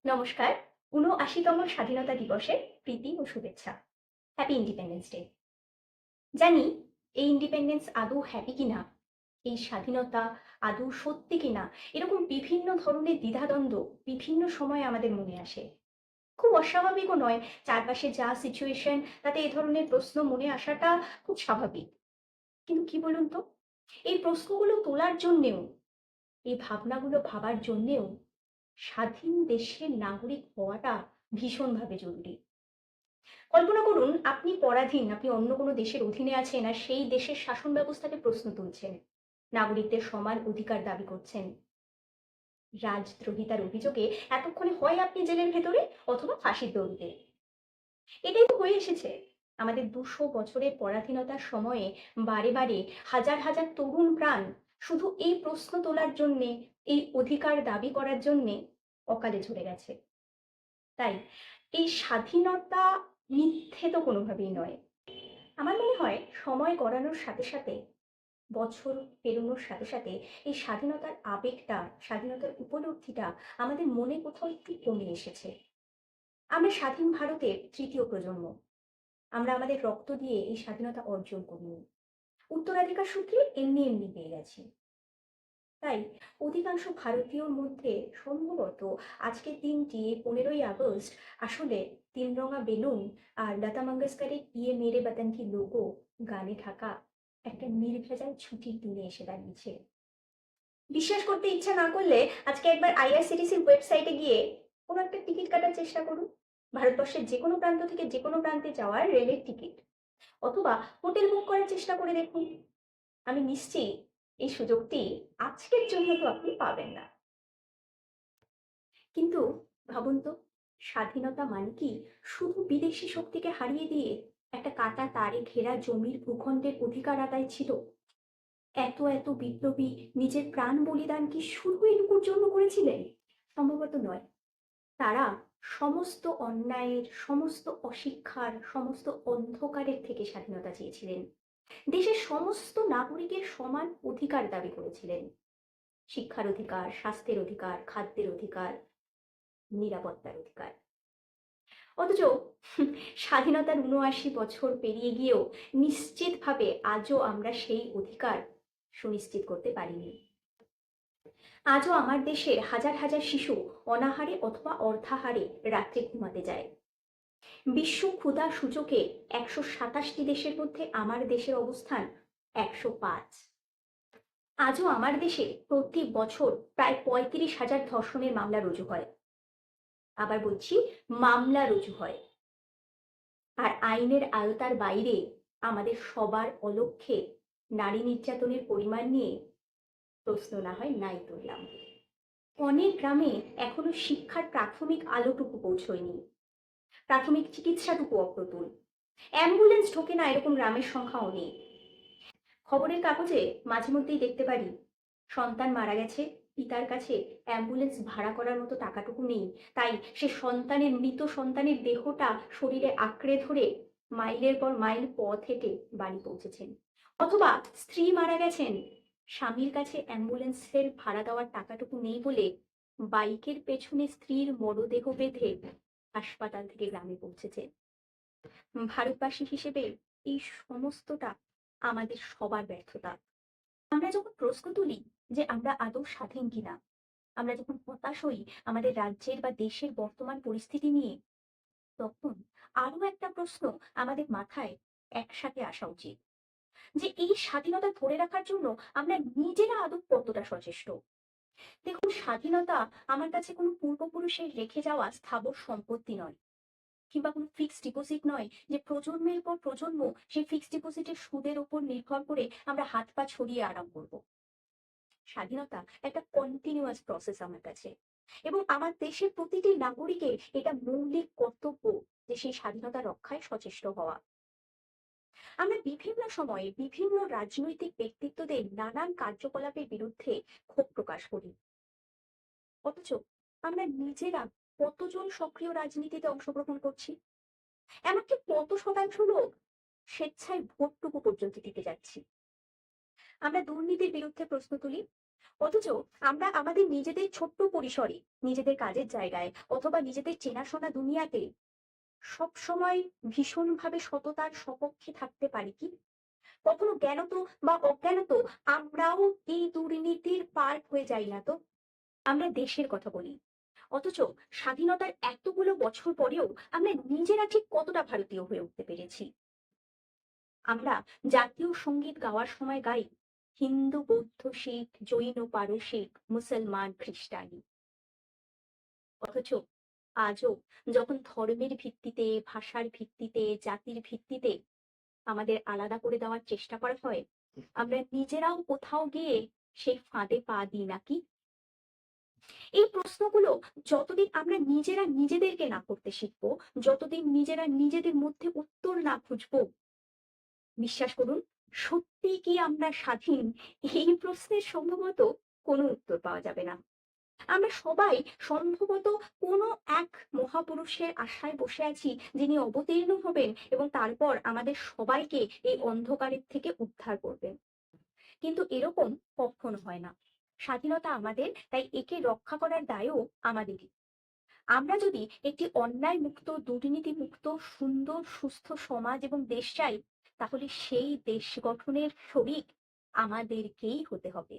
নমস্কার। ৭৯তম স্বাধীনতা দিবসের প্রীতি ও শুভেচ্ছা। Happy independence day. জানি এই ইন্ডিপেন্ডেন্স আদৌ হ্যাপি কিনা, এই স্বাধীনতা আদৌ সত্যি কিনা, এরকম বিভিন্ন ধরনের দ্বিধাদ্বন্দ্ব বিভিন্ন সময়ে আমাদের মনে আসে। খুব অস্বাভাবিকও নয়, চারপাশে যা সিচুয়েশন তাতে এ ধরনের প্রশ্ন মনে আসাটা খুব স্বাভাবিক। কিন্তু কি বলুন তো, এই প্রশ্নগুলো তোলার জন্যেও, এই ভাবনাগুলো ভাবার জন্যেও স্বাধীন দেশের নাগরিক হওয়াটা ভীষণভাবে জরুরি। কল্পনা করুন, আপনি পরাধীন, আপনি অন্য কোনো দেশের অধীনে আছেন আর সেই দেশের শাসন ব্যবস্থাকে প্রশ্ন তুলছেন, নাগরিকদের সমান অধিকার দাবি করছেন। রাজদ্রোহিতার অভিযোগে এতক্ষণে হয় আপনি জেলের ভেতরে অথবা ফাঁসির দড়িতে। এটাই তো হয়ে এসেছে আমাদের ২০০ বছরের পরাধীনতার সময়ে। বারে বারে হাজার হাজার তরুণ প্রাণ শুধু এই প্রশ্ন তোলার জন্যে, এই অধিকার দাবি করার জন্যে অকালে ঝরে গেছে। তাই এই স্বাধীনতা মিথ্যে তো কোনোভাবেই নয়। আমার মনে হয় সময় গড়ানোর সাথে সাথে, বছর পেরোনোর সাথে সাথে এই স্বাধীনতার আবেগটা, স্বাধীনতার উপলব্ধিটা আমাদের মনে কোথাও একটু কমে এসেছে। আমরা স্বাধীন ভারতের তৃতীয় প্রজন্ম। আমরা আমাদের রক্ত দিয়ে এই স্বাধীনতা অর্জন করিনি, উত্তরাধিকার সূত্রে এমনি এমনি পেয়ে গেছি। তাই অধিকাংশ ভারতীয়র মধ্যে সম্ভবত আজকের দিনটি, 15ই আগস্ট, আসলে তিন রঙা বেলুন আর লতা মঙ্গেশকরের ইয়ে মেরে বতন কি লোগো গানে ঢাকা একটা নির্ভেজাল ছুটির দিনে এসে দাঁড়িয়েছে। বিশ্বাস করতে ইচ্ছা না করলে আজকে একবার আইআরসিটিসির ওয়েবসাইটে গিয়ে কোনো একটা টিকিট কাটার চেষ্টা করুন। ভারতবর্ষের যে কোনো প্রান্ত থেকে যে কোনো প্রান্তে যাওয়ার রেলের টিকিট, অথবা হোটেল বুক করার চেষ্টা করে দেখুন। আমি নিশ্চিত এই সুযোগটি আজকের জন্য তো আপনি পাবেন না। কিন্তু ভাবুন তো, স্বাধীনতা মানে কি শুধু বিদেশি শক্তিকে হারিয়ে দিয়ে একটা কাটা তারে ঘেরা জমির ভূখণ্ডের অধিকার আদায় ছিল? এত এত বিপ্লবী নিজের প্রাণ বলিদান কি শুধু এটুকুর জন্য করেছিলেন? সম্ভবত নয়। তারা সমস্ত অন্যায়ের, সমস্ত অশিক্ষার, সমস্ত অন্ধকারের থেকে স্বাধীনতা চেয়েছিলেন। দেশের সমস্ত নাগরিকের সমান অধিকার দাবি করেছিলেন। শিক্ষার অধিকার, স্বাস্থ্যের অধিকার, খাদ্যের অধিকার, নিরাপত্তার অধিকার। অথচ স্বাধীনতার ৭৯ বছর পেরিয়ে গিয়েও নিশ্চিতভাবে আজও আমরা সেই অধিকার সুনিশ্চিত করতে পারিনি। আজও আমার দেশের হাজার হাজার শিশু অনাহারে অথবা অর্ধাহারে রাত্রে ঘুমাতে যায়। বিশ্ব ক্ষুধা সূচকে ১২৭টি দেশের মধ্যে আমার দেশের অবস্থান ১০৫। আজও আমার দেশে প্রতি বছর প্রায় ৩৫,০০০ ধর্ষণের মামলা রুজু হয়। আবার বলছি, মামলা রুজু হয়। আর আইনের আওতার বাইরে আমাদের সবার অলক্ষ্যে নারী নির্যাতনের পরিমাণ নিয়ে প্রশ্ন না হয় নাই তুললাম। অনেক গ্রামে এখনো শিক্ষার প্রাথমিক আলোটুকু পৌঁছয়নি, প্রাথমিক চিকিৎসাটুকু অপ্রতুল। অ্যাম্বুলেন্স ঢোকে না এরকম গ্রামের সংখ্যা অনেক। খবরের কাগজে মাঝে মধ্যেই দেখতে পারি সন্তান মারা গেছে, পিতার কাছে অ্যাম্বুলেন্স ভাড়া করার মতো টাকাটুকু নেই, তাই সে সন্তানের, মৃত সন্তানের দেহটা শরীরে আঁকড়ে ধরে মাইলের পর মাইল পথ হেঁটে বাড়ি পৌঁছেছেন। অথবা স্ত্রী মারা গেছেন, স্বামীর কাছে অ্যাম্বুলেন্সের ভাড়া দেওয়ার টাকাটুকু নেই বলে বাইকের পেছনে স্ত্রীর মরদেহ বেঁধে হাসপাতাল থেকে গ্রামে পৌঁছেছে। ভারতবাসী হিসেবে এই সমস্তটা আমাদের সবার ব্যর্থতা। আমরা যখন প্রশ্ন তুলি যে আমরা আদৌ স্বাধীন কিনা, আমরা যখন হতাশ হই আমাদের রাজ্যের বা দেশের বর্তমান পরিস্থিতি নিয়ে, তখন আরো একটা প্রশ্ন আমাদের মাথায় একসাথে আসা উচিত, যে এই স্বাধীনতা ধরে রাখার জন্য আমরা নিজেরা আদৌ কতটা সচেষ্ট। দেখুন, স্বাধীনতা আমার কাছে কোনো পূর্বপুরুষের রেখে যাওয়া স্থাবর সম্পত্তি নয়, কিংবা কোনো ফিক্সড ডিপোজিট নয় যে প্রজন্মের পর প্রজন্ম সেই ফিক্সড ডিপোজিটের সুদের উপর নির্ভর করে আমরা হাত পা ছড়িয়ে আরাম করব। স্বাধীনতা একটা কন্টিনিউয়াস প্রসেস আমার কাছে, এবং আমার দেশের প্রতিটি নাগরিকের এটা মৌলিক কর্তব্য যে সেই স্বাধীনতা রক্ষায় সচেষ্ট হওয়া। আমরা বিভিন্ন সময়ে বিভিন্ন রাজনৈতিক ব্যক্তিত্বদের নানান কার্যকলাপের বিরুদ্ধে ক্ষোভ প্রকাশ করি, অথচ আমরা নিজেরা কতজন সক্রিয় রাজনীতিতে অংশগ্রহণ করছি? এমনকি কত শতাংশ লোক স্বেচ্ছায় ভোটটুকু পর্যন্ত দিতে যাচ্ছি? আমরা দুর্নীতির বিরুদ্ধে প্রশ্ন তুলি, অথচ আমরা আমাদের নিজেদের ছোট্ট পরিসরে, নিজেদের কাজের জায়গায় অথবা নিজেদের চেনাশোনা দুনিয়াতে সবসময় ভীষণভাবে সততার সপক্ষে থাকতে পারি কি? কখনো জ্ঞানত বা অজ্ঞানত আমরাও এই দুর্নীতির পার্ট হয়ে যাই না তো? আমরা দেশের কথা বলি, অথচ স্বাধীনতার এতগুলো বছর পরেও আমরা নিজেরা ঠিক কতটা ভারতীয় হয়ে উঠতে পেরেছি? আমরা জাতীয় সঙ্গীত গাওয়ার সময় গাই হিন্দু, বৌদ্ধ, শিখ, জৈন, পারসিক, মুসলমান, খ্রিস্টানি। অথচ আজও যখন ধর্মের ভিত্তিতে, ভাষার ভিত্তিতে, জাতির ভিত্তিতে আমাদের আলাদা করে দেওয়ার চেষ্টা করা হয়, আমরা নিজেরাও কোথাও গিয়ে সেই ফাঁদে পা দিই নাকি? এই প্রশ্নগুলো যতদিন আমরা নিজেরা নিজেদেরকে না করতে শিখবো, যতদিন নিজেরা নিজেদের মধ্যে উত্তর না খুঁজবো, বিশ্বাস করুন, সত্যি কি আমরা স্বাধীন, এই প্রশ্নের সম্ভবত কোনো উত্তর পাওয়া যাবে না। আমরা সবাই সম্ভবত কোনো এক মহাপুরুষের আশায় বসে আছি, যিনি অবতীর্ণ হবেন এবং তারপর আমাদের সবাইকে এই অন্ধকারের থেকে উদ্ধার করবেন। কিন্তু এরকম কখনো হয় না। স্বাধীনতা আমাদের, তাই একে রক্ষা করার দায়ও আমাদেরই। আমরা যদি একটি অন্যায় মুক্ত, দুর্নীতি মুক্ত, সুন্দর, সুস্থ সমাজ এবং দেশ চাই, তাহলে সেই দেশ গঠনের শরিক আমাদেরকেই হতে হবে।